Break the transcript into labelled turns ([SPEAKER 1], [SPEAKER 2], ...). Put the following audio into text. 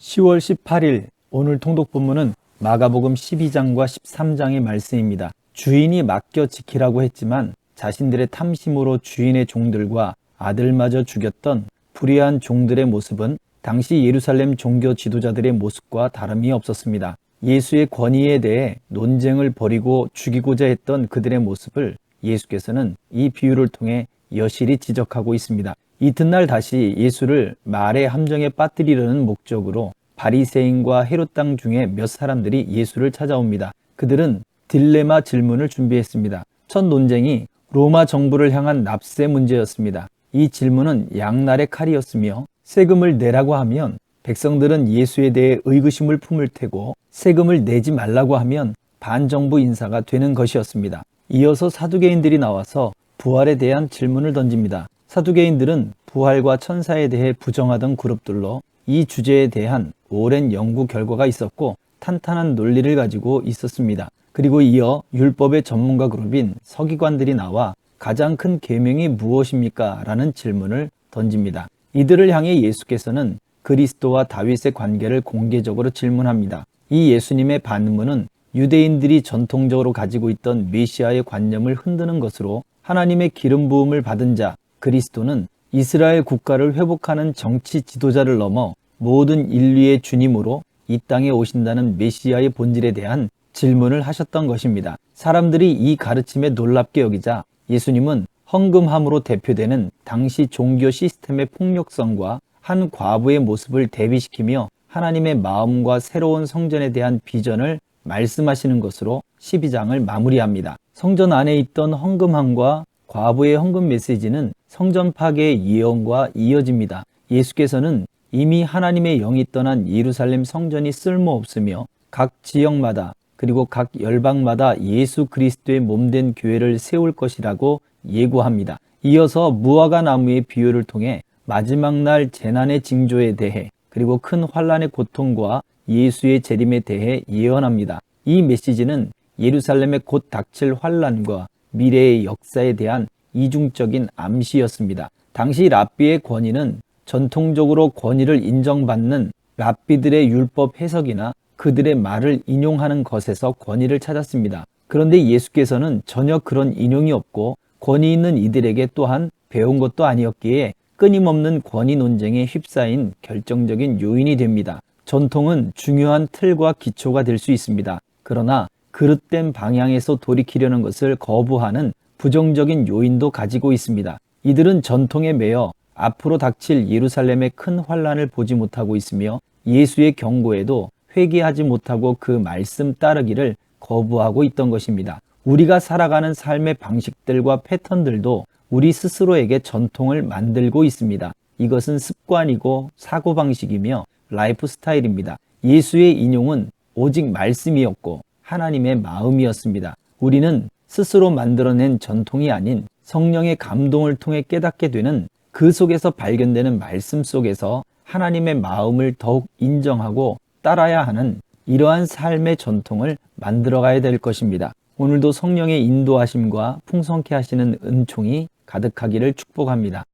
[SPEAKER 1] 10월 18일 오늘 통독 본문은 마가복음 12장과 13장의 말씀입니다. 주인이 맡겨 지키라고 했지만 자신들의 탐심으로 주인의 종들과 아들마저 죽였던 불의한 종들의 모습은 당시 예루살렘 종교 지도자들의 모습과 다름이 없었습니다. 예수의 권위에 대해 논쟁을 벌이고 죽이고자 했던 그들의 모습을 예수께서는 이 비유를 통해 여실히 지적하고 있습니다. 이튿날 다시 예수를 말의 함정에 빠뜨리려는 목적으로 바리새인과 헤롯 땅 중에 몇 사람들이 예수를 찾아옵니다. 그들은 딜레마 질문을 준비했습니다. 첫 논쟁이 로마 정부를 향한 납세 문제였습니다. 이 질문은 양날의 칼이었으며 세금을 내라고 하면 백성들은 예수에 대해 의구심을 품을 테고 세금을 내지 말라고 하면 반정부 인사가 되는 것이었습니다. 이어서 사두개인들이 나와서 부활에 대한 질문을 던집니다. 사두개인들은 부활과 천사에 대해 부정하던 그룹들로 이 주제에 대한 오랜 연구 결과가 있었고 탄탄한 논리를 가지고 있었습니다. 그리고 이어 율법의 전문가 그룹인 서기관들이 나와 가장 큰 계명이 무엇입니까? 라는 질문을 던집니다. 이들을 향해 예수께서는 그리스도와 다윗의 관계를 공개적으로 질문합니다. 이 예수님의 반문은 유대인들이 전통적으로 가지고 있던 메시아의 관념을 흔드는 것으로 하나님의 기름 부음을 받은 자 그리스도는 이스라엘 국가를 회복하는 정치 지도자를 넘어 모든 인류의 주님으로 이 땅에 오신다는 메시아의 본질에 대한 질문을 하셨던 것입니다. 사람들이 이 가르침에 놀랍게 여기자 예수님은 헌금함으로 대표되는 당시 종교 시스템의 폭력성과 한 과부의 모습을 대비시키며 하나님의 마음과 새로운 성전에 대한 비전을 말씀하시는 것으로 12장을 마무리합니다. 성전 안에 있던 헌금함과 과부의 헌금 메시지는 성전 파괴의 예언과 이어집니다. 예수께서는 이미 하나님의 영이 떠난 예루살렘 성전이 쓸모없으며 각 지역마다 그리고 각 열방마다 예수 그리스도의 몸된 교회를 세울 것이라고 예고합니다. 이어서 무화과 나무의 비유를 통해 마지막 날 재난의 징조에 대해 그리고 큰 환난의 고통과 예수의 재림에 대해 예언합니다. 이 메시지는 예루살렘에 곧 닥칠 환난과 미래의 역사에 대한 이중적인 암시였습니다. 당시 랍비의 권위는 전통적으로 권위를 인정받는 랍비들의 율법 해석이나 그들의 말을 인용하는 것에서 권위를 찾았습니다. 그런데 예수께서는 전혀 그런 인용이 없고 권위 있는 이들에게 또한 배운 것도 아니었기에 끊임없는 권위 논쟁에 휩싸인 결정적인 요인이 됩니다. 전통은 중요한 틀과 기초가 될 수 있습니다. 그러나 그릇된 방향에서 돌이키려는 것을 거부하는 부정적인 요인도 가지고 있습니다. 이들은 전통에 매여 앞으로 닥칠 예루살렘의 큰 환난을 보지 못하고 있으며 예수의 경고에도 회개하지 못하고 그 말씀 따르기를 거부하고 있던 것입니다. 우리가 살아가는 삶의 방식들과 패턴들도 우리 스스로에게 전통을 만들고 있습니다. 이것은 습관이고 사고방식이며 라이프 스타일입니다. 예수의 인용은 오직 말씀이었고 하나님의 마음이었습니다. 우리는 스스로 만들어낸 전통이 아닌 성령의 감동을 통해 깨닫게 되는 그 속에서 발견되는 말씀 속에서 하나님의 마음을 더욱 인정하고 따라야 하는 이러한 삶의 전통을 만들어가야 될 것입니다. 오늘도 성령의 인도하심과 풍성케 하시는 은총이 가득하기를 축복합니다.